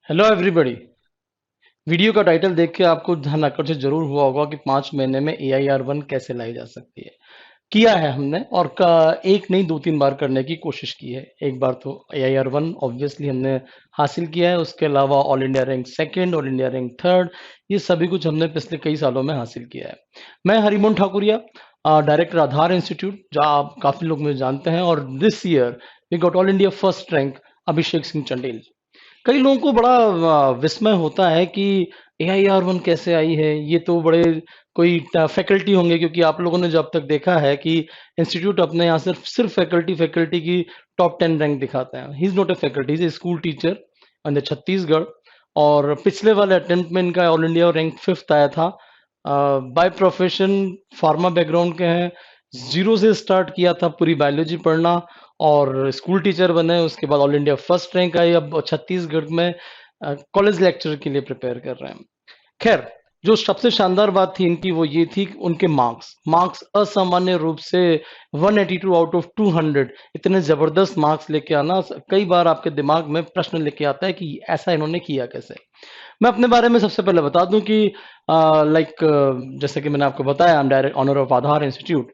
Hello everybody. Video का title देख के आपको ध्यान आकर्षित जरूर हुआ होगा कि 5 महीने में AIR1 कैसे लाई जा सकती है। किया है हमने और एक नहीं 2-3 बार करने की कोशिश की है। एक बार तो AIR1 ऑब्वियसली हमने हासिल किया है, उसके अलावा all India rank second, all India rank third, ये सभी कुछ हमने पिछले कई सालों में हासिल किया है। मैं हरिमोहन ठाकुरिया, डायरेक्टर आधार इंस्टीट्यूट, जहाँ आप काफ़ी लोग मुझे जानते हैं, और this year we got all India first rank Abhishek Singh Chandel. कई लोगों को बड़ा विस्मय होता है कि AIR1 कैसे आई है। ये तो बड़े कोई फैकल्टी होंगे, क्योंकि आप लोगों ने जो अब तक देखा है कि इंस्टीट्यूट अपने यहाँ सिर्फ सिर्फ फैकल्टी की टॉप 10 रैंक दिखाते हैं। He is not a faculty, is a school teacher in the Chhattisgarh. और पिछले वाले अटेम्प्ट में इनका ऑल इंडिया रैंक 5th आया था। बाय प्रोफेशन फार्मा बैकग्राउंड के हैं। जीरो से स्टार्ट किया था पूरी बायोलॉजी पढ़ना और स्कूल टीचर बने। उसके बाद ऑल इंडिया फर्स्ट रैंक आई। अब छत्तीसगढ़ में कॉलेज लेक्चर के लिए प्रिपेयर कर रहे हैं। खैर, जो सबसे शानदार बात थी इनकी वो ये थी कि उनके मार्क्स मार्क्स असामान्य रूप से 182 आउट ऑफ 200, इतने जबरदस्त मार्क्स लेके आना कई बार आपके दिमाग में प्रश्न लेके आता है कि ऐसा इन्होंने किया कैसे। मैं अपने बारे में सबसे पहले बता दूं कि जैसे कि मैंने आपको बताया, I am direct owner of Aadhaar institute.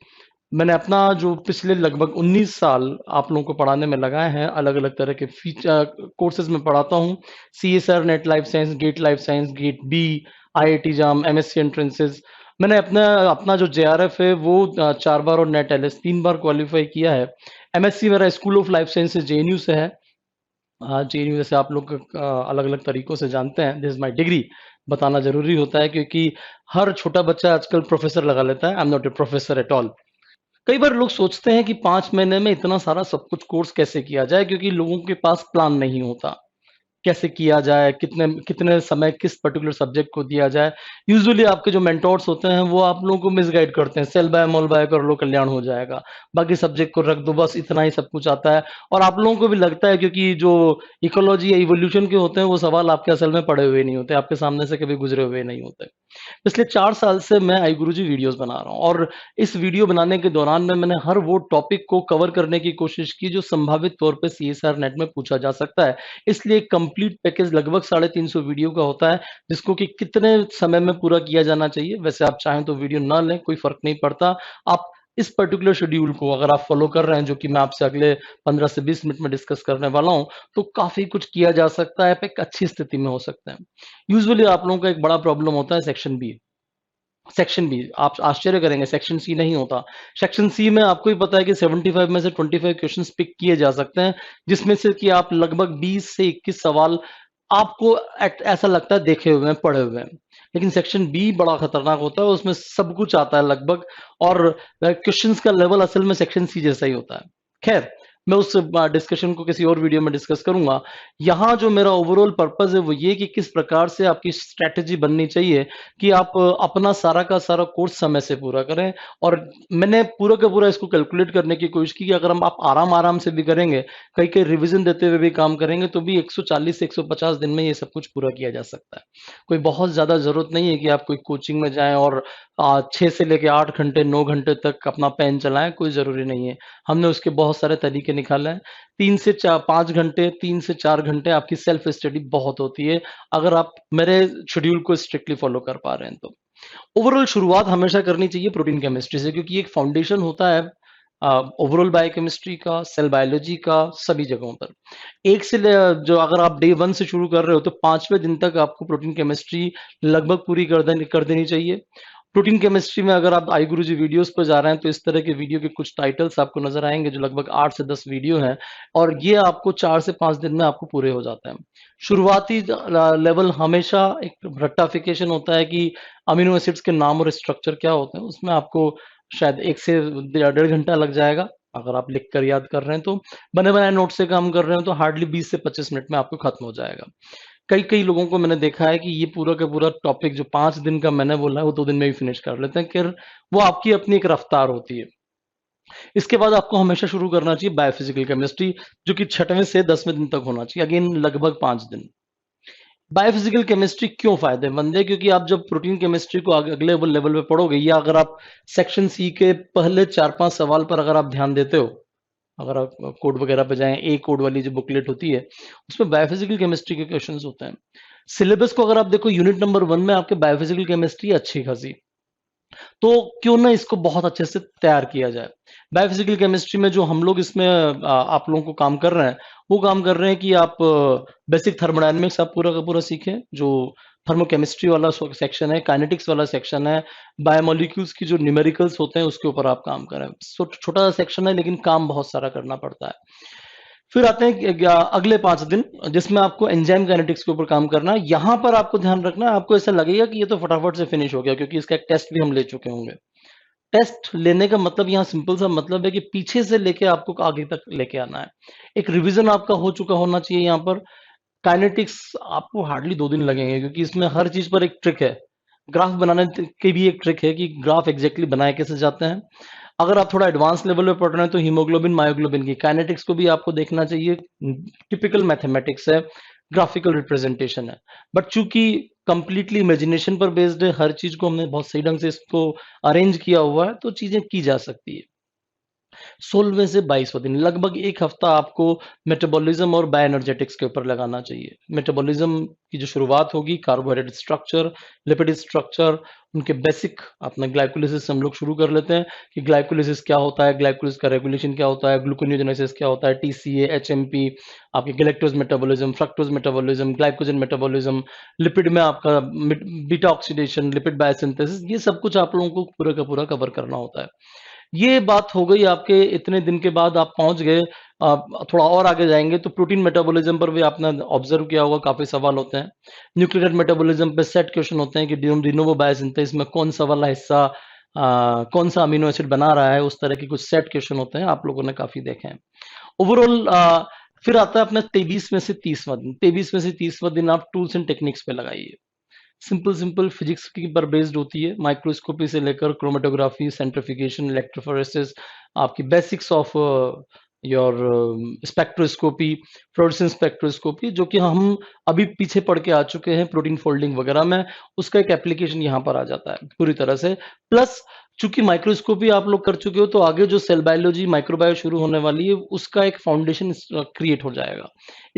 मैंने अपना जो पिछले लगभग 19 साल आप लोगों को पढ़ाने में लगाए हैं, अलग अलग तरह के फीचर कोर्सेज में पढ़ाता हूँ। CSR, NET life science, GATE life science, GATE B, IIT JAM, MSc entrances. मैंने अपना अपना जो JRF है वो 4 बार और नेट LS 3 बार क्वालिफाई किया है। MSc मेरा school of life sciences JNU से है। JNU जैसे आप लोग अलग अलग तरीकों से जानते हैं। दिस इज माई डिग्री, बताना जरूरी होता है क्योंकि हर छोटा बच्चा आजकल प्रोफेसर लगा लेता है। I am not a professor at all. कई बार लोग सोचते हैं कि 5 महीने में इतना सारा सब कुछ कोर्स कैसे किया जाए, क्योंकि लोगों के पास प्लान नहीं होता कैसे किया जाए, कितने कितने समय किस पर्टिकुलर सब्जेक्ट को दिया जाए। यूजुअली आपके जो मेंटोर्स होते हैं वो आप लोगों को मिसगाइड करते हैं, सेल बाय मोल बाय कर लो कल्याण हो जाएगा, बाकी सब्जेक्ट को रख दो, बस इतना ही सब कुछ आता है। और आप लोगों को भी लगता है, क्योंकि जो इकोलॉजी या इवोल्यूशन के होते हैं वो सवाल आपके असल में पढ़े हुए नहीं होते, आपके सामने से कभी गुजरे हुए नहीं होते। पिछले 4 साल से मैं आई गुरुजी वीडियोस बना रहा हूँ, और इस वीडियो बनाने के दौरान में मैंने हर वो टॉपिक को कवर करने की कोशिश की जो संभावित तौर पे CSR नेट में पूछा जा सकता है। इसलिए कंप्लीट पैकेज लगभग 350 वीडियो का होता है, जिसको कि कितने समय में पूरा किया जाना चाहिए। वैसे आप चाहें तो वीडियो ना लें, कोई फर्क नहीं पड़ता। आप इस पर्टिकुलर शेड्यूल को अगर आप फॉलो कर रहे हैं, जो कि मैं आपसे अगले 15 से 20 मिनट में डिस्कस करने वाला हूं, तो काफी कुछ किया जा सकता है, आप एक अच्छी स्थिति में हो सकते हैं। यूजुअली आप लोगों का एक बड़ा प्रॉब्लम होता है सेक्शन बी। आप आश्चर्य करेंगे, सेक्शन सी नहीं होता। सेक्शन सी में आपको ही पता है कि 75 में से 25 क्वेश्चंस पिक किए जा सकते हैं, जिसमें से कि आप लगभग 20 से 21 सवाल आपको ऐसा लगता है देखे हुए हैं, पढ़े हुए हैं। लेकिन सेक्शन बी बड़ा खतरनाक होता है, उसमें सब कुछ आता है लगभग, और क्वेश्चंस का लेवल असल में सेक्शन सी जैसा ही होता है। खैर, मैं उस डिस्कशन को किसी और वीडियो में डिस्कस करूंगा। यहाँ जो मेरा ओवरऑल पर्पस है वो ये कि किस प्रकार से आपकी स्ट्रेटेजी बननी चाहिए कि आप अपना सारा का सारा कोर्स समय से पूरा करें। और मैंने पूरा का पूरा इसको कैलकुलेट करने की कोशिश की कि अगर हम आप आराम आराम से भी करेंगे, कई कई रिवीजन देते हुए भी काम करेंगे, तो भी 140 से 150 दिन में ये सब कुछ पूरा किया जा सकता है। कोई बहुत ज्यादा जरूरत नहीं है कि आप कोई कोचिंग में जाएं और 6 से लेके 8 घंटे 9 घंटे तक अपना पेन चलाएं, कोई जरूरी नहीं है। हमने उसके बहुत सारे तरीके निकाले हैं। 3 से 5 घंटे, 3 से 4 घंटे आपकी सेल्फ स्टडी बहुत होती है, अगर आप मेरे शेड्यूल को स्ट्रिक्टली फॉलो कर पा रहे हैं तो। ओवरऑल शुरुआत हमेशा करनी चाहिए प्रोटीन केमिस्ट्री से, क्योंकि एक फाउंडेशन होता है ओवरऑल बायोकेमिस्ट्री का, सेल बायोलॉजी का, सभी जगहों पर। जो अगर आप डे 1 से शुरू कर रहे हो तो 5वें दिन तक आपको प्रोटीन केमिस्ट्री लगभग पूरी कर देनी चाहिए। प्रोटीन केमिस्ट्री में अगर आप आई गुरुजी वीडियोस पर जा रहे हैं तो इस तरह के वीडियो के कुछ टाइटल्स आपको नजर आएंगे, जो लगभग 8 से 10 वीडियो हैं, और ये आपको 4 से 5 दिन में आपको पूरे हो जाते हैं। शुरुआती लेवल हमेशा एक रट्टाफिकेशन होता है कि अमीनो एसिड्स के नाम और स्ट्रक्चर क्या होते हैं, उसमें आपको शायद 1 से 1.5 घंटा लग जाएगा। अगर आप लिख कर याद कर रहे हैं तो, बने बनाए नोट से काम कर रहे हैं तो हार्डली 20 से 25 मिनट में आपको खत्म हो जाएगा। कई कई लोगों को मैंने देखा है कि ये पूरा का पूरा टॉपिक जो 5 दिन का मैंने बोला है वो 2 दिन में भी फिनिश कर लेते हैं। फिर वो आपकी अपनी एक रफ्तार होती है। इसके बाद आपको हमेशा शुरू करना चाहिए बायोफिजिकल केमिस्ट्री, जो कि 6वें से 10वें दिन तक होना चाहिए, अगेन लगभग 5 दिन। बायोफिजिकल केमिस्ट्री क्यों फायदेमंद है? क्योंकि आप जब प्रोटीन केमिस्ट्री को अगले लेवल पे पढ़ोगे, या अगर आप सेक्शन सी के पहले 4-5 सवाल पर अगर आप ध्यान देते हो, अगर आप कोड वगैरह पे जाएं, ए कोड वाली जो बुकलेट होती है उसमें बायोफिजिकल केमिस्ट्री के क्वेश्चंस होते हैं। सिलेबस को अगर आप देखो, यूनिट नंबर 1 में आपके बायोफिजिकल केमिस्ट्री अच्छी खासी, तो क्यों ना इसको बहुत अच्छे से तैयार किया जाए। बायोफिजिकल केमिस्ट्री में जो हम लोग इसमें आप लोगों को काम कर रहे हैं, वो काम कर रहे हैं कि आप बेसिक थर्मोडायनेमिक्स आप पूरा का पूरा सीखें, जो थर्मोकेमिस्ट्री वाला सेक्शन है, काइनेटिक्स वाला सेक्शन है, बायोमोलिक्यूल्स की जो न्यूमेरिकल्स होते हैं उसके ऊपर आप काम करें। छोटा सा सेक्शन है लेकिन काम बहुत सारा करना पड़ता है। फिर आते हैं अगले 5 दिन, जिसमें आपको एंजाइम काइनेटिक्स के ऊपर काम करना है। यहां पर आपको ध्यान रखना है, आपको ऐसा लगेगा कि ये तो फटाफट से फिनिश हो गया क्योंकि इसका एक टेस्ट भी हम ले चुके होंगे। टेस्ट लेने का मतलब यहाँ सिंपल सा मतलब है कि पीछे से लेके आपको आगे तक लेके आना है। एक रिवीजन आपका हो चुका होना चाहिए यहाँ पर। काइनेटिक्स आपको हार्डली 2 दिन लगेंगे क्योंकि इसमें हर चीज पर एक ट्रिक है। ग्राफ बनाने की भी एक ट्रिक है कि ग्राफ एग्जैक्टली बनाए कैसे जाते हैं। अगर आप थोड़ा एडवांस लेवल पे पढ़ रहे हैं तो हीमोग्लोबिन मायोग्लोबिन की काइनेटिक्स को भी आपको देखना चाहिए। टिपिकल मैथमेटिक्स है, ग्राफिकल रिप्रेजेंटेशन है, बट चूंकि कंप्लीटली इमेजिनेशन पर बेस्ड है, हर चीज को हमने बहुत सही ढंग से इसको अरेंज किया हुआ है, तो चीजें की जा सकती है। 16वें से 22वां दिन, लगभग एक हफ्ता आपको मेटाबॉलिज्म और बायोएनर्जेटिक्स के ऊपर लगाना चाहिए। मेटाबॉलिज्म की जो शुरुआत होगी, कार्बोहाइड्रेट स्ट्रक्चर, लिपिड स्ट्रक्चर, उनके बेसिक अपना ग्लाइकोलिसिस से हम लोग शुरू कर लेते हैं कि ग्लाइकोलिसिस क्या होता है, ग्लाइकोलिसिस का रेगुलेशन क्या होता है, ग्लूकोनियोजेनेसिस क्या होता है, टीसीए, एचएमपी, आपके galactose metabolism, fructose metabolism, glycogen metabolism, lipid में आपका बीटा ऑक्सीडेशन, लिपिड बायोसिंथेसिस, ये सब कुछ आप लोगों को पूरा का पूरा कवर करना होता है। ये बात हो गई आपके, इतने दिन के बाद आप पहुंच गए। थोड़ा और आगे जाएंगे तो प्रोटीन मेटाबॉलिज्म पर भी आपने ऑब्जर्व किया होगा, काफी सवाल होते हैं। न्यूक्लियर मेटाबॉलिज्म पे सेट क्वेश्चन होते हैं कि डिनोवो बायोसिंथेसिस में कौन सा वाला हिस्सा कौन सा अमीनो एसिड बना रहा है, उस तरह के कुछ सेट क्वेश्चन होते हैं, आप लोगों ने काफी देखे हैं। ओवरऑल फिर आता है अपना 23 में से 30वां दिन। 23 में से 30वां दिन आप टूल्स एंड टेक्निक्स पे लगाइए। सिंपल सिंपल फिजिक्स की पर बेस्ड होती है, माइक्रोस्कोपी से लेकर क्रोमेटोग्राफी, सेंट्रिफिकेशन, इलेक्ट्रोफोरेसिस, आपकी basics of your spectroscopy, fluorescence spectroscopy, जो कि हम अभी पीछे पढ़ के आ चुके हैं प्रोटीन फोल्डिंग वगैरह में, उसका एक एप्लीकेशन यहाँ पर आ जाता है पूरी तरह से। प्लस चूंकि माइक्रोस्कोपी आप लोग कर चुके हो, तो आगे जो सेल बायोलॉजी माइक्रोबायो शुरू होने वाली है, उसका एक फाउंडेशन क्रिएट हो जाएगा।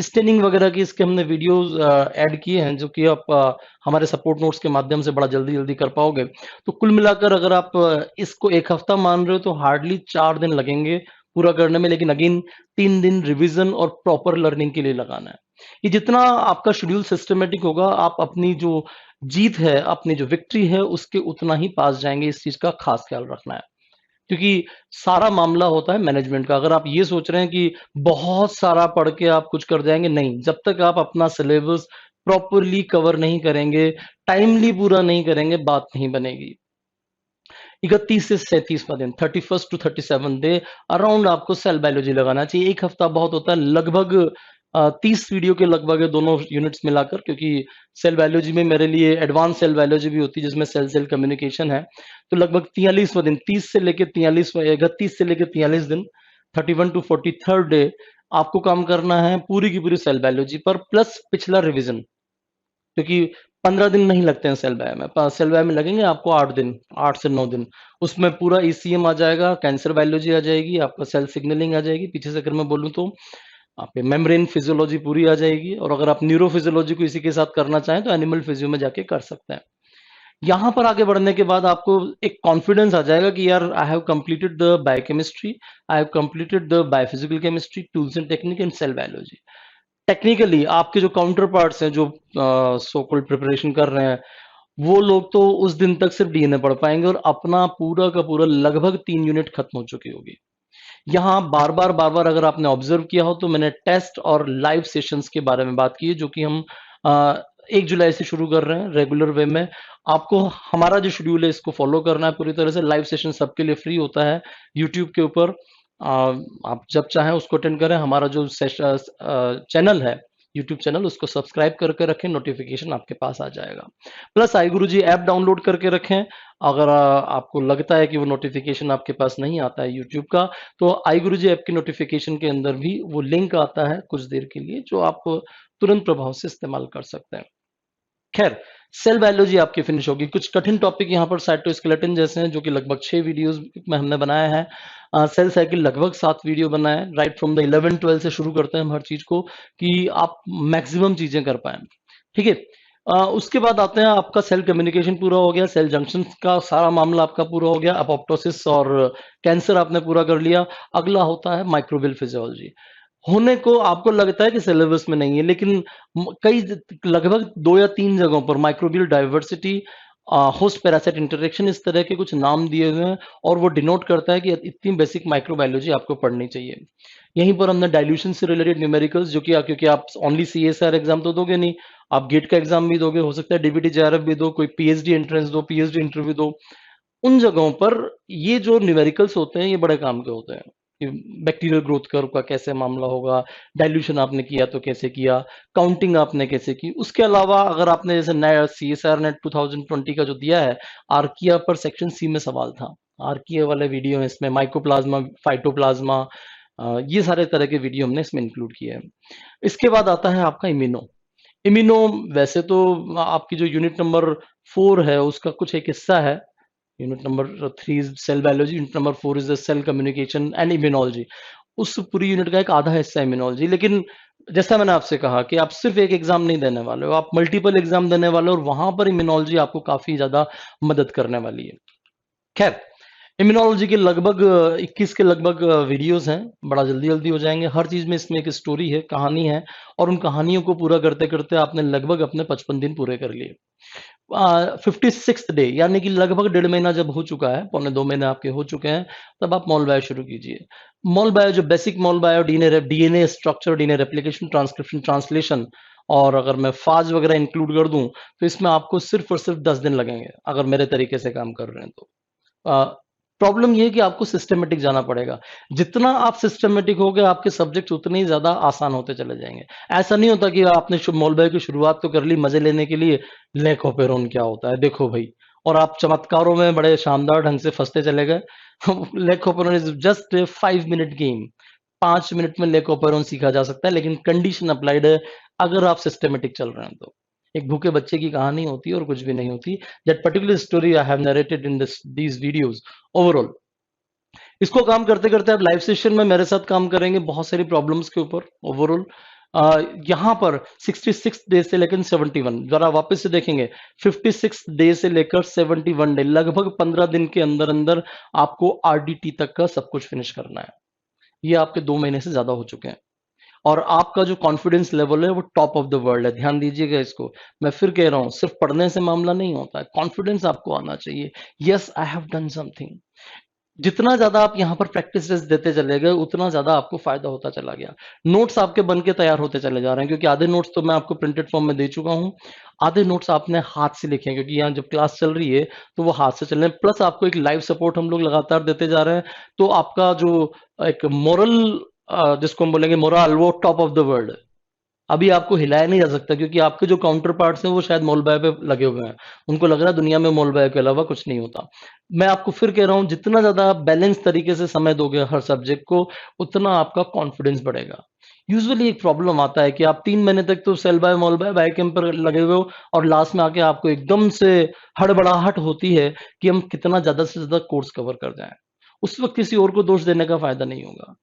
स्टेनिंग वगैरह की इसके हमने वीडियोस ऐड किए हैं, जो कि आप हमारे सपोर्ट नोट्स के माध्यम से बड़ा जल्दी जल्दी कर पाओगे। तो कुल मिलाकर अगर आप इसको एक हफ्ता मान रहे हो तो हार्डली 4 दिन लगेंगे पूरा करने में, लेकिन अगेन 3 दिन रिवीजन और प्रॉपर लर्निंग के लिए लगाना है। ये जितना आपका शेड्यूल सिस्टमेटिक होगा, आप अपनी जो जीत है, अपनी जो विक्ट्री है, उसके उतना ही पास जाएंगे। इस चीज का खास ख्याल रखना है, क्योंकि सारा मामला होता है मैनेजमेंट का। अगर आप ये सोच रहे हैं कि बहुत सारा पढ़ के आप कुछ कर जाएंगे, नहीं, जब तक आप अपना सिलेबस प्रॉपरली कवर नहीं करेंगे, टाइमली पूरा नहीं करेंगे, बात नहीं बनेगी। 31 से 37वां दिन, 31st टू 37 डे अराउंड आपको सेल बायोलॉजी लगाना चाहिए। एक हफ्ता बहुत होता है, लगभग 30 वीडियो के लगभग है दोनों यूनिट्स मिलाकर, क्योंकि सेल बायोलॉजी में मेरे लिए एडवांस सेल बायोलॉजी भी होती है जिसमें सेल सेल कम्युनिकेशन है। तो लगभग 43वां दिन, 30 से लेकर 43वां, 31 से लेकर 43 दिन, 31 टू 43rd डे आपको काम करना है पूरी की पूरी सेल बायोलॉजी पर, प्लस पिछला रिवीजन। क्योंकि 15 दिन नहीं लगते हैं सेल बायो में, सेल बायो में लगेंगे आपको 8 दिन, 8 से 9 दिन। उसमें पूरा ईसीएम आ जाएगा, कैंसर बायोलॉजी आ जाएगी, आपका सेल सिग्नलिंग आ जाएगी, पीछे से अगर मैं बोलूँ तो आपके मेम्ब्रेन फिजियोलॉजी पूरी आ जाएगी। और अगर आप न्यूरो फिजियोलॉजी को इसी के साथ करना चाहें तो एनिमल फिजियो में जाके कर सकते हैं। यहाँ पर आगे बढ़ने के बाद आपको एक कॉन्फिडेंस आ जाएगा कि यार, I have completed the biochemistry, I have completed the biophysical chemistry, tools and technique and cell biology. Technically आपके जो काउंटर पार्ट्स हैं, जो सो कॉल्ड प्रिपरेशन कर रहे हैं, वो लोग तो उस दिन तक सिर्फ डीएनए पढ़ पाएंगे और अपना पूरा का पूरा लगभग 3 यूनिट खत्म हो चुकी होगी। यहाँ बार बार अगर आपने ऑब्जर्व किया हो तो मैंने टेस्ट और लाइव सेशंस के बारे में बात की है, जो कि हम 1 जुलाई से शुरू कर रहे हैं रेगुलर वे में। आपको हमारा जो शेड्यूल है इसको फॉलो करना है पूरी तरह से। लाइव सेशन सबके लिए फ्री होता है यूट्यूब के ऊपर। आप जब चाहें उसको अटेंड करें। हमारा जो चैनल है, यूट्यूब चैनल, उसको सब्सक्राइब करके रखें, नोटिफिकेशन आपके पास आ जाएगा। प्लस आई गुरुजी ऐप डाउनलोड करके रखें। अगर आपको लगता है कि वो नोटिफिकेशन आपके पास नहीं आता है यूट्यूब का, तो आई गुरुजी ऐप की नोटिफिकेशन के अंदर भी वो लिंक आता है कुछ देर के लिए, जो आप तुरंत प्रभाव से इस्तेमाल कर सकते हैं। खैर, सेल बायोलॉजी आपकी फिनिश होगी। कुछ कठिन टॉपिक यहाँ पर साइटोस्केलेटन जैसे हैं, जो कि लगभग 6 वीडियोज़ में हमने बनाया है। सेल साइकिल लगभग 7 वीडियो बनाए हैं। राइट फ्रॉम द 11-12 से शुरू करते हैं हम हर चीज़ को, कि आप मैक्सिमम चीज़ें कर पाएँ। ठीक है? उसके बाद आते हैं, आपका सेल कम्युनिकेशन पूरा हो गया, सेल जंक्शंस का सारा मामला आपका पूरा हो गया, अपोप्टोसिस और कैंसर आपने पूरा कर लिया। अगला होता है माइक्रोबियल फिजियोलॉजी। होने को आपको लगता है कि सिलेबस में नहीं है, लेकिन कई लगभग 2 या 3 जगहों पर microbial diversity, host parasite interaction, इस तरह के कुछ नाम दिए हुए हैं, और वो डिनोट करता है कि इतनी बेसिक माइक्रोबायोलॉजी आपको पढ़नी चाहिए। यहीं पर हमने डाइल्यूशन से रिलेटेड न्यूमेरिकल्स, जो कि क्योंकि आप ओनली सीएसआर एग्जाम तो दोगे नहीं, आप गेट का एग्जाम भी दोगे, हो सकता है डीबीटी जेआरएफ भी दो, कोई पीएचडी एंट्रेंस दो, पीएचडी इंटरव्यू दो। उन जगहों पर ये जो न्यूमेरिकल्स होते हैं, ये बड़े काम के होते हैं, कि बैक्टीरियल ग्रोथ कर्व का कैसे मामला होगा, डाइल्यूशन आपने किया तो कैसे किया, काउंटिंग आपने कैसे की। उसके अलावा अगर आपने जैसे नया सीएसआर नेट 2020 का जो दिया है, आर्किया पर सेक्शन सी में सवाल था, आर्किया वाले वीडियो है इसमें, माइकोप्लाज्मा, फाइटोप्लाज्मा, ये सारे तरह के वीडियो हमने इसमें इंक्लूड किए हैं। इसके बाद आता है आपका इम्यूनो। इम्यूनो वैसे तो आपकी जो यूनिट नंबर 4 है, उसका कुछ एक हिस्सा है। Unit number 3 is cell biology, unit number 4 is the cell communication and immunology. उस पूरी यूनिट का एक आधा हिस्सा है इम्यूनोलॉजी। लेकिन जैसा मैंने आपसे कहा कि आप सिर्फ एक एग्जाम नहीं देने वाले हो, आप मल्टीपल एग्जाम देने वाले हो, और वहां पर इम्यूनोलॉजी आपको काफी ज्यादा मदद करने वाली है। खैर, इम्यूनोलॉजी के लगभग 21 के लगभग वीडियोस हैं, बड़ा जल्दी जल्दी हो जाएंगे। हर चीज में इसमें एक स्टोरी है, कहानी है, और उन कहानियों को पूरा करते करते आपने लगभग अपने 55 दिन पूरे कर लिए। 56th डे, यानी कि लगभग 1.5 महीना जब हो चुका है, पौने 2 महीने आपके हो चुके हैं, तब आप मॉल बायो शुरू कीजिए। मॉल बायो, जो basic mol bio, DNA structure, DNA replication, transcription, translation, और अगर मैं फाज वगैरह इंक्लूड कर दूं, तो इसमें आपको सिर्फ और सिर्फ 10 दिन लगेंगे, अगर मेरे तरीके से काम कर रहे हैं तो। प्रॉब्लम ये है कि आपको सिस्टमेटिक जाना पड़ेगा। जितना आप सिस्टमेटिक होगे, आपके सब्जेक्ट उतने ही ज्यादा आसान होते चले जाएंगे। ऐसा नहीं होता कि आपने मॉल बायो की शुरुआत तो कर ली मजे लेने के लिए, लेकोपेरोन क्या होता है देखो भाई, और आप चमत्कारों में बड़े शानदार ढंग से फंसते चले गए। लेकोपेरोन is just a 5 minute game. 5 minute में लेकोपेरोन सीखा जा सकता है, लेकिन कंडीशन अप्लाइड है, अगर आप सिस्टमेटिक चल रहे हैं तो। एक भूखे बच्चे की कहानी होती है और कुछ भी नहीं होती। That particular story I have narrated in these videos. Overall इसको काम करते करते आप लाइव सेशन में मेरे साथ काम करेंगे बहुत सारी प्रॉब्लम्स के ऊपर। ओवरऑल यहाँ पर 66 डे से लेकर 71, जरा वापस से देखेंगे, 56 डे से लेकर 71 डे, लगभग 15 दिन के अंदर अंदर आपको आरडीटी तक का सब कुछ फिनिश करना है। ये आपके 2 महीने से ज्यादा हो चुके हैं, और आपका जो कॉन्फिडेंस लेवल है वो टॉप ऑफ द वर्ल्ड है। ध्यान दीजिएगा इसको, मैं फिर कह रहा हूँ, सिर्फ पढ़ने से मामला नहीं होता है, कॉन्फिडेंस आपको आना चाहिए। Yes, I have done something. जितना ज्यादा आप यहाँ पर प्रैक्टिस देते चले गए, उतना ज्यादा आपको फायदा होता चला गया। नोट्स आपके बन के तैयार होते चले जा रहे हैं, क्योंकि आधे नोट्स तो मैं आपको प्रिंटेड फॉर्म में दे चुका हूँ, आधे नोट्स आपने हाथ से लिखे हैं, क्योंकि यहाँ जब क्लास चल रही है तो वो हाथ से चल रहे हैं। प्लस आपको एक लाइव सपोर्ट हम लोग लगातार देते जा रहे हैं, तो आपका जो एक मोरल, जिसको हम बोलेंगे मोरल, वो टॉप ऑफ द वर्ल्ड। अभी आपको हिलाया नहीं जा सकता, क्योंकि आपके जो काउंटर पार्ट्स हैं वो शायद मॉलबाय पे लगे हुए हैं, उनको लग रहा है दुनिया में मॉलबाय के अलावा कुछ नहीं होता। मैं आपको फिर कह रहा हूँ, जितना ज्यादा आप बैलेंस तरीके से समय दोगे हर सब्जेक्ट को, उतना आपका कॉन्फिडेंस बढ़ेगा। यूजुअली एक प्रॉब्लम आता है कि आप 3 महीने तक तो cell bio mol bio camp पर लगे हुए हो, और लास्ट में आके आपको एकदम से हड़बड़ाहट होती है कि हम कितना ज्यादा से ज्यादा कोर्स कवर कर जाएं। उस वक्त किसी और को दोष देने का फायदा नहीं होगा,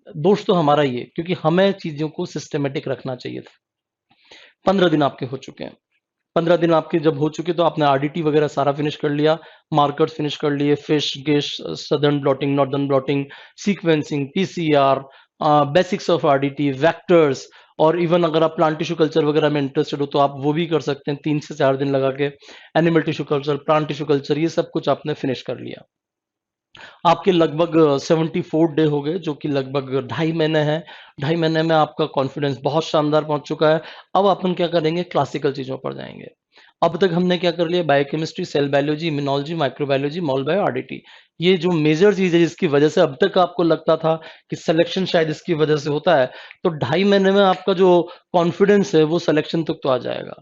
दोष तो हमारा ही है, क्योंकि हमें चीजों को सिस्टमेटिक रखना चाहिए था। 15 दिन आपके हो चुके हैं। 15 दिन आपके जब हो चुके, तो आपने आरडीटी वगैरह सारा फिनिश कर लिया, मार्कर्स फिनिश कर लिए, FISH GISH, southern blotting, northern blotting, sequencing, PCR, basics of RDT, vectors, और इवन अगर आप प्लांट टिश्यू कल्चर वगैरह में इंटरेस्टेड हो तो आप वो भी कर सकते हैं 3 से 4 दिन लगा के। Animal tissue culture, plant tissue culture, ये सब कुछ आपने फिनिश कर लिया। आपके लगभग 74 डे हो गए, जो कि लगभग 2.5 महीने हैं। 2.5 महीने में आपका कॉन्फिडेंस बहुत शानदार पहुंच चुका है। अब अपन क्या करेंगे, क्लासिकल चीजों पर जाएंगे। अब तक हमने क्या कर लिया, biochemistry, cell biology, immunology, microbiology, mol bio, RDT. ये जो मेजर चीज है, जिसकी वजह से अब तक आपको लगता था कि सिलेक्शन शायद इसकी वजह से होता है, तो 2.5 महीने में आपका जो कॉन्फिडेंस है वो सिलेक्शन तक तो आ जाएगा।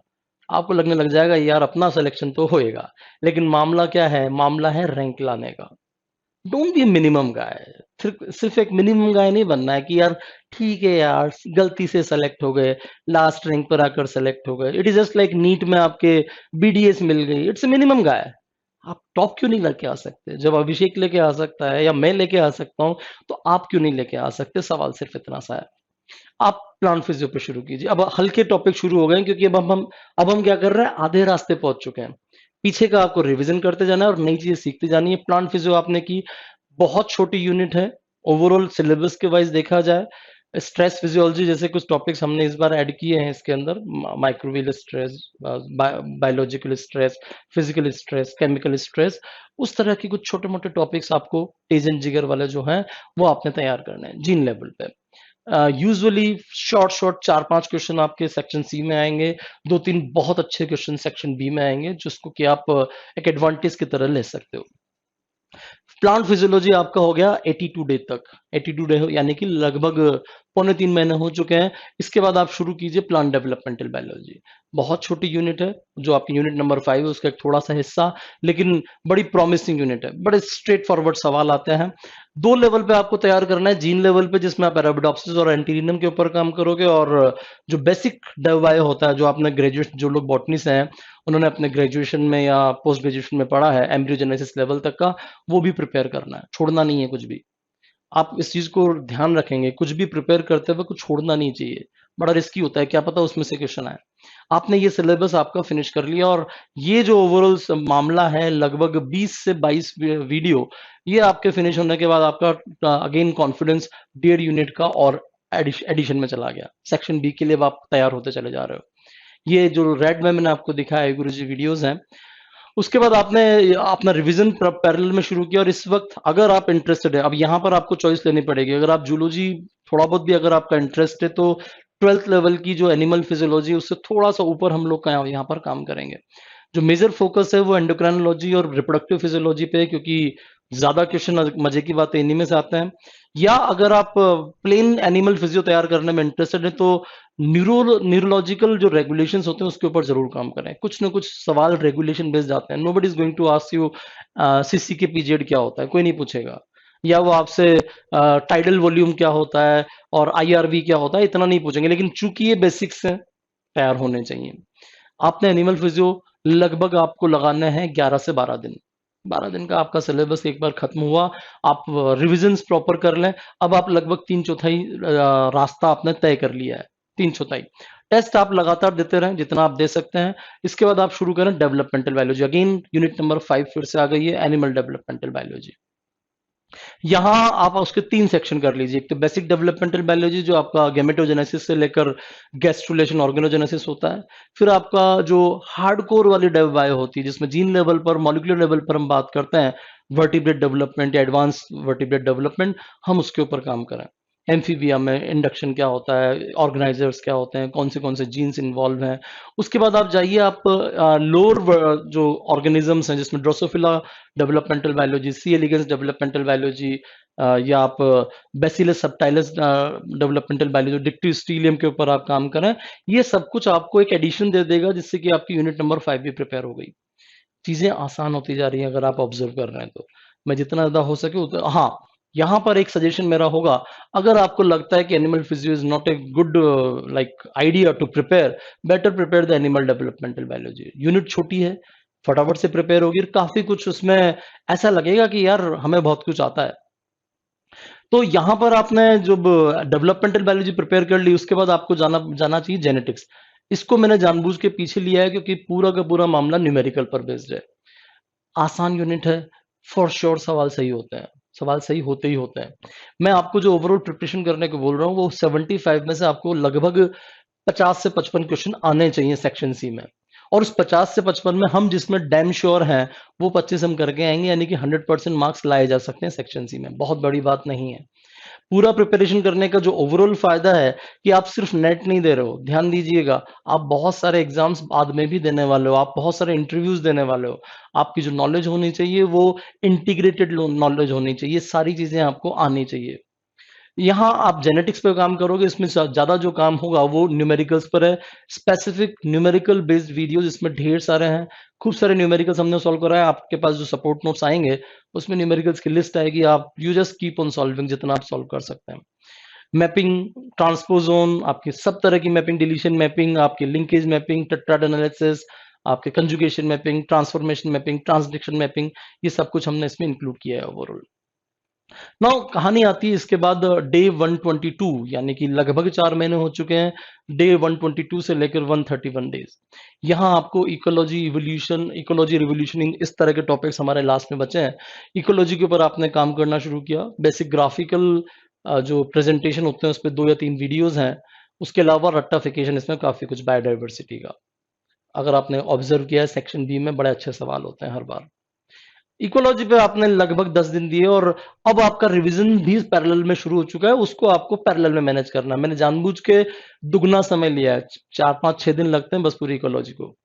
आपको लगने लग जाएगा यार अपना सिलेक्शन तो होएगा। लेकिन मामला क्या है, मामला है रैंक लाने का। डोंट बी मिनिमम गाय। सिर्फ सिर्फ एक मिनिमम गाय नहीं बनना है कि यार ठीक है यार गलती से सेलेक्ट हो गए, लास्ट रैंक पर आकर सेलेक्ट हो गए। It is just like NEET में आपके बीडीएस मिल गई, इट्स मिनिमम गाय। आप टॉप क्यों नहीं लेके आ सकते? जब अभिषेक लेके आ सकता है या मैं लेके आ सकता हूँ, तो आप क्यों नहीं लेके आ सकते? सवाल सिर्फ इतना सा है। आप प्लांट फिजियो पे शुरू कीजिए। अब हल्के टॉपिक शुरू हो गए हैं, क्योंकि अब हम क्या कर रहे हैं, आधे रास्ते पहुंच चुके हैं। पीछे का आपको रिवीजन करते जाना है और नई चीजें सीखते जानी है। प्लांट फिजियो आपने की, बहुत छोटी यूनिट है ओवरऑल सिलेबस के वाइज देखा जाए। स्ट्रेस फिजियोलॉजी जैसे कुछ टॉपिक्स हमने इस बार ऐड किए हैं इसके अंदर, microwell stress, biological stress, physical stress, chemical stress, उस तरह के कुछ छोटे मोटे टॉपिक्स आपको टीजन जिगर वाले जो हैं वो आपने तैयार करने हैं जीन लेवल पे। यूजुअली शॉर्ट शॉर्ट 4-5 क्वेश्चन आपके सेक्शन सी में आएंगे, 2-3 बहुत अच्छे क्वेश्चन सेक्शन बी में आएंगे, जिसको कि आप एक एडवांटेज की तरह ले सकते हो। प्लांट फिजियोलॉजी आपका हो गया 82 डे तक, 82 डे यानी कि लगभग 2.25 महीने हो चुके हैं। इसके बाद आप शुरू कीजिए प्लांट डेवलपमेंटल बायोलॉजी। बहुत छोटी यूनिट है, जो आपकी यूनिट नंबर 5 है उसका एक थोड़ा सा हिस्सा, लेकिन बड़ी प्रॉमिसिंग यूनिट है। बड़े स्ट्रेट फॉरवर्ड सवाल आते हैं। 2 लेवल पे आपको तैयार करना है, जीन लेवल पे जिसमें आप अरेबिडोप्सिस और एंटीरिनम के ऊपर काम करोगे, और जो बेसिक डेवाई होता है, जो आपने ग्रेजुएट, जो लोग बॉटनी से हैं उन्होंने अपने ग्रेजुएशन में या पोस्ट ग्रेजुएशन में पढ़ा है एम्ब्रियोजेनेसिस लेवल तक का, वो भी प्रिपेयर करना है, छोड़ना नहीं है कुछ भी। आप इस चीज को ध्यान रखेंगे, कुछ भी प्रिपेयर करते हुए कुछ छोड़ना नहीं चाहिए। बड़ा रिस्की होता है, क्या पता उसमें से क्वेश्चन आए। आपने ये सिलेबस आपका फिनिश कर लिया, और ये जो ओवरऑल मामला है लगभग 20 से 22 वीडियो, ये आपके फिनिश होने के बाद आपका अगेन कॉन्फिडेंस 1.5 यूनिट का और एडिशन में चला गया। सेक्शन बी के लिए अब आप तैयार होते चले जा रहे हो। ये जो रेड में मैंने आपको दिखाया है गुरुजी वीडियोस हैं, उसके बाद आपने अपना रिवीजन पैरेलल में शुरू किया। और इस वक्त अगर आप इंटरेस्टेड है, अब यहाँ पर आपको चॉइस लेनी पड़ेगी। अगर आप जूलॉजी थोड़ा बहुत भी अगर आपका इंटरेस्ट है, तो 12th लेवल की जो एनिमल फिजियोलॉजी उससे थोड़ा सा ऊपर हम लोग का यहाँ पर काम करेंगे। जो मेजर फोकस है वो एंडोक्राइनोलॉजी और रिप्रोडक्टिव फिजियोलॉजी पे है, क्योंकि ज्यादा क्वेश्चन मजे की बात इन्हीं में से आते हैं। या अगर आप प्लेन एनिमल फिजियो तैयार करने में इंटरेस्टेड है, तो न्यूरोलॉजिकल जो रेगुलेशंस होते हैं उसके ऊपर जरूर काम करें। कुछ ना कुछ सवाल रेगुलेशन बेस्ड आते हैं। Nobody is going to ask you CC के पीरियड क्या होता है, कोई नहीं पूछेगा। या वो आपसे टाइडल वॉल्यूम क्या होता है और आईआरवी क्या होता है, इतना नहीं पूछेंगे। लेकिन चूंकि ये बेसिक्स हैं, तैयार होने चाहिए। आपने एनिमल फिजियो लगभग आपको लगाना है 11 से 12 दिन। 12 दिन का आपका सिलेबस एक बार खत्म हुआ, आप रिविजन्स प्रॉपर कर लें। अब आप लगभग 3/4 रास्ता आपने तय कर लिया है। 3/4 टेस्ट आप लगातार देते रहें जितना आप दे सकते हैं। इसके बाद आप शुरू करें developmental biology. Again unit number 5 फिर से आ गई है, एनिमल डेवलपमेंटल बायोलॉजी। यहाँ आप उसके 3 सेक्शन कर लीजिए। एक तो बेसिक डेवलपमेंटल बायोलॉजी, जो आपका गेमेटोजेनेसिस से लेकर गैस्ट्रुलेशन ऑर्गेनोजेनेसिस होता है। फिर आपका जो हार्डकोर वाली डेव बायो होती है, जिसमें जीन लेवल पर, मॉलिक्यूलर लेवल पर हम बात करते हैं, वर्टिब्रेट डेवलपमेंट या एडवांस वर्टिब्रेट डेवलपमेंट, हम उसके ऊपर काम करें। एम्फीबिया में इंडक्शन क्या होता है, ऑर्गेनाइजर्स क्या होते हैं, कौन से जीन्स इन्वॉल्व हैं। उसके बाद आप जाइए, आप लोअर जो ऑर्गेनिजम्स हैं, जिसमें ड्रोसोफिला डेवलपमेंटल बायोलॉजी, सी एलिगेंस डेवलपमेंटल बायोलॉजी, या आप बेसिलस सबटाइलस डेवलपमेंटल बायोलॉजी, डिक्टिस्टीलियम के ऊपर आप काम करें। ये सब कुछ आपको एक एडिशन दे देगा, जिससे कि आपकी यूनिट नंबर 5 भी प्रिपेयर हो गई। चीजें आसान होती जा रही हैं अगर आप ऑब्जर्व कर रहे हैं तो। मैं जितना ज्यादा हो सके उतना, हाँ, यहाँ पर एक सजेशन मेरा होगा, अगर आपको लगता है कि animal physio is not a good like idea to prepare, better prepare the animal developmental biology. Unit छोटी है, फटाफट से प्रिपेयर होगी, काफी कुछ उसमें ऐसा लगेगा कि यार हमें बहुत कुछ आता है। तो यहाँ पर आपने जब डेवलपमेंटल बायोलॉजी प्रिपेयर कर ली, उसके बाद आपको जाना जाना चाहिए जेनेटिक्स। इसको मैंने जानबूझ के पीछे लिया है, क्योंकि पूरा का पूरा मामला न्यूमेरिकल पर बेस्ड है। आसान यूनिट है, फॉर श्योर सवाल सही होते हैं, सवाल सही होते ही होते हैं। मैं आपको जो ओवरऑल प्रिपरेशन करने को बोल रहा हूँ, वो 75 में से आपको लगभग 50 से 55 क्वेश्चन आने चाहिए सेक्शन सी में। और उस 50 से 55 में हम जिसमें डैम श्योर हैं, वो 25 हम करके आएंगे, यानी कि 100% मार्क्स लाए जा सकते हैं सेक्शन सी में। बहुत बड़ी बात नहीं है। पूरा प्रिपरेशन करने का जो ओवरऑल फायदा है, कि आप सिर्फ नेट नहीं दे रहे हो, ध्यान दीजिएगा, आप बहुत सारे एग्जाम्स बाद में भी देने वाले हो, आप बहुत सारे इंटरव्यूज देने वाले हो। आपकी जो नॉलेज होनी चाहिए वो इंटीग्रेटेड नॉलेज होनी चाहिए, सारी चीजें आपको आनी चाहिए। यहाँ आप जेनेटिक्स पे काम करोगे, इसमें ज़्यादा जो काम होगा वो न्यूमेरिकल्स पर है। स्पेसिफिक न्यूमेरिकल बेस्ड वीडियोज़ इसमें ढेर सारे हैं। खूब सारे न्यूमेरिकल्स हमने सॉल्व करा है। आपके पास जो सपोर्ट नोट्स आएँगे, उसमें न्यूमेरिकल्स की लिस्ट आएगी। आप you just keep on solving, जितना आप सॉल्व कर सकते हैं। मैपिंग, ट्रांसपोज़ोन, आपकी सब तरह की मैपिंग, डिलीशन मैपिंग, आपकी लिंकेज मैपिंग, टेट्राड एनालिसिस, आपके conjugation mapping, transformation mapping, transduction mapping, ये सब कुछ हमने इसमें इंक्लूड किया है ओवरऑल। नाउ कहानी आती है इसके बाद डे 122, यानी कि लगभग 4 महीने हो चुके हैं डे 122 से लेकर 131 डेज। यहाँ आपको इकोलॉजी इवोल्यूशन, इकोलॉजी रिवोल्यूशनिंग, इस तरह के टॉपिक्स हमारे लास्ट में बचे हैं। इकोलॉजी के ऊपर आपने काम करना शुरू किया। बेसिक ग्राफिकल जो प्रेजेंटेशन होते हैं उस पर 2 या 3 वीडियोस हैं। उसके अलावा रट्टाफिकेशन इसमें काफ़ी कुछ बायोडाइवर्सिटी का, अगर आपने ऑब्जर्व किया है सेक्शन बी में बड़े अच्छे सवाल होते हैं हर बार। इकोलॉजी पे आपने लगभग 10 दिन दिए और अब आपका रिवीजन भी पैरेलल में शुरू हो चुका है, उसको आपको पैरेलल में मैनेज करना है। मैंने जानबूझ के दुगना समय लिया है, 4-5-6 दिन लगते हैं बस पूरी इकोलॉजी को।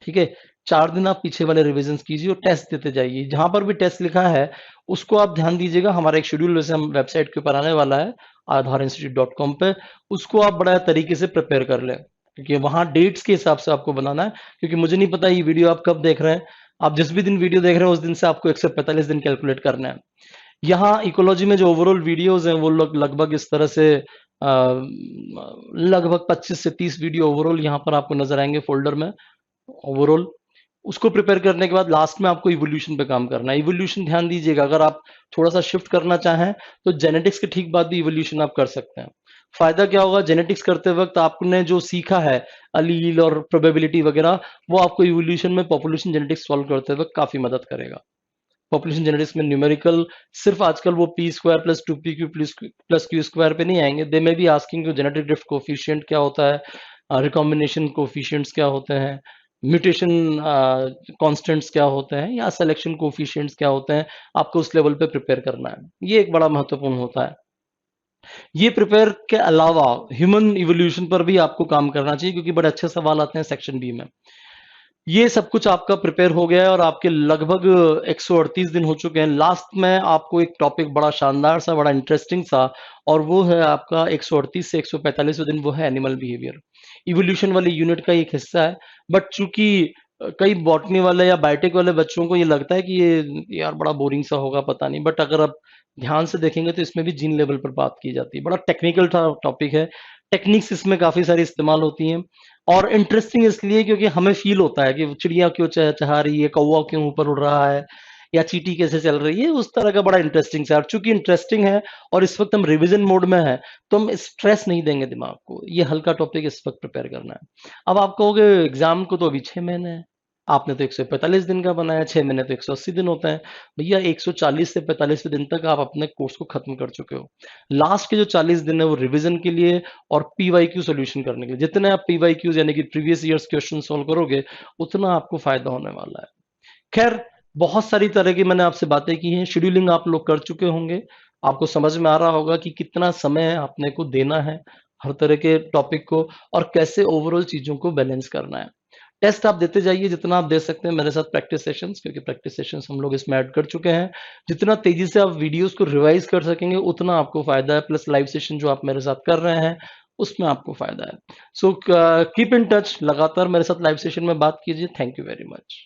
ठीक है, 4 दिन आप पीछे वाले रिवीजन कीजिए और टेस्ट देते जाइए। जहां पर भी टेस्ट लिखा है उसको आप ध्यान दीजिएगा। हमारा एक शेड्यूल वैसे हम वेबसाइट के ऊपर आने वाला है, aadharinstitute.com पे। उसको आप बड़ा तरीके से प्रिपेयर कर लें, क्योंकि वहां डेट्स के हिसाब से आपको बनाना है। क्योंकि मुझे नहीं पता ये वीडियो आप कब देख रहे हैं, आप जिस भी दिन वीडियो देख रहे हैं उस दिन से आपको 145 दिन कैलकुलेट करना है। यहाँ इकोलॉजी में जो ओवरऑल वीडियोस हैं वो लगभग इस तरह से लगभग 25 से 30 वीडियो ओवरऑल यहाँ पर आपको नजर आएंगे फोल्डर में ओवरऑल। उसको प्रिपेयर करने के बाद लास्ट में आपको इवोल्यूशन पे काम करना है। इवोल्यूशन ध्यान दीजिएगा, अगर आप थोड़ा सा शिफ्ट करना चाहें तो जेनेटिक्स के ठीक बाद भी इवोल्यूशन आप कर सकते हैं। फायदा क्या होगा, जेनेटिक्स करते वक्त आपने जो सीखा है अलील और प्रोबेबिलिटी वगैरह, वो आपको इवोल्यूशन में पॉपुलेशन जेनेटिक्स सॉल्व करते वक्त काफी मदद करेगा। पॉपुलेशन जेनेटिक्स में न्यूमेरिकल सिर्फ आजकल वो P square plus 2p Q plus Q square पे नहीं आएंगे। दे में be asking genetic drift coefficient क्या होता है, रिकॉम्बिनेशन कोफिशिएंट्स क्या होते हैं, म्यूटेशन कांस्टेंट्स क्या होते हैं, या सिलेक्शन कोफिशिएंट्स क्या होते हैं। आपको उस लेवल पे प्रिपेयर करना है, ये एक बड़ा महत्वपूर्ण होता है। ये प्रिपेयर के अलावा ह्यूमन इवोल्यूशन पर भी आपको काम करना चाहिए, क्योंकि बड़े अच्छे सवाल आते हैं सेक्शन बी में। ये सब कुछ आपका प्रिपेयर हो गया है और आपके लगभग 138 दिन हो चुके हैं। लास्ट में आपको एक टॉपिक बड़ा शानदार सा, बड़ा इंटरेस्टिंग सा, और वो है आपका 138 से 145 दिन, वो है एनिमल बिहेवियर। इवोल्यूशन वाली यूनिट का एक हिस्सा है। बट चूंकि कई बॉटनी वाले या बायोटेक वाले बच्चों को ये लगता है कि ये यार बड़ा बोरिंग सा होगा, पता नहीं। बट अगर आप ध्यान से देखेंगे तो इसमें भी जीन लेवल पर बात की जाती है। बड़ा टेक्निकल टॉपिक है। टेक्निक्स इसमें काफी सारी इस्तेमाल होती हैं। और इंटरेस्टिंग इसलिए क्योंकि हमें फील होता है कि वो चिड़िया क्यों चहा रही है, कौवा क्यों ऊपर उड़ रहा है, या चींटी कैसे चल रही है, उस तरह का बड़ा इंटरेस्टिंग सा। और चूंकि इंटरेस्टिंग है और इस वक्त हम रिवीजन मोड में है, तो हम स्ट्रेस नहीं देंगे दिमाग को। ये हल्का टॉपिक इस वक्त प्रिपेयर करना है। अब आप कहोगे एग्जाम को तो अभी 6 महीने है, आपने तो 145 दिन का बनाया, 6 महीने तो 180 दिन होते हैं। भैया 140 से 45 दिन तक आप अपने कोर्स को खत्म कर चुके हो। लास्ट के जो 40 दिन है वो रिवीजन के लिए और पीवाईक्यू सॉल्यूशन करने के लिए। जितने आप पीवाईक्यूज यानी कि प्रीवियस ईयर्स क्वेश्चन सॉल्व करोगे, उतना आपको फायदा होने वाला है। खैर, बहुत सारी तरह की मैंने आपसे बातें की हैं। शेड्यूलिंग आप लोग कर चुके होंगे, आपको समझ में आ रहा होगा कि कितना समय अपने को देना है हर तरह के टॉपिक को, और कैसे ओवरऑल चीजों को बैलेंस करना है। टेस्ट आप देते जाइए जितना आप दे सकते हैं मेरे साथ प्रैक्टिस सेशंस, क्योंकि प्रैक्टिस सेशंस हम लोग इसमें ऐड कर चुके हैं। जितना तेजी से आप वीडियोस को रिवाइज कर सकेंगे उतना आपको फायदा है। प्लस लाइव सेशन जो आप मेरे साथ कर रहे हैं उसमें आपको फायदा है। सो कीप इन टच, लगातार मेरे साथ लाइव सेशन में बात कीजिए। Thank you very much.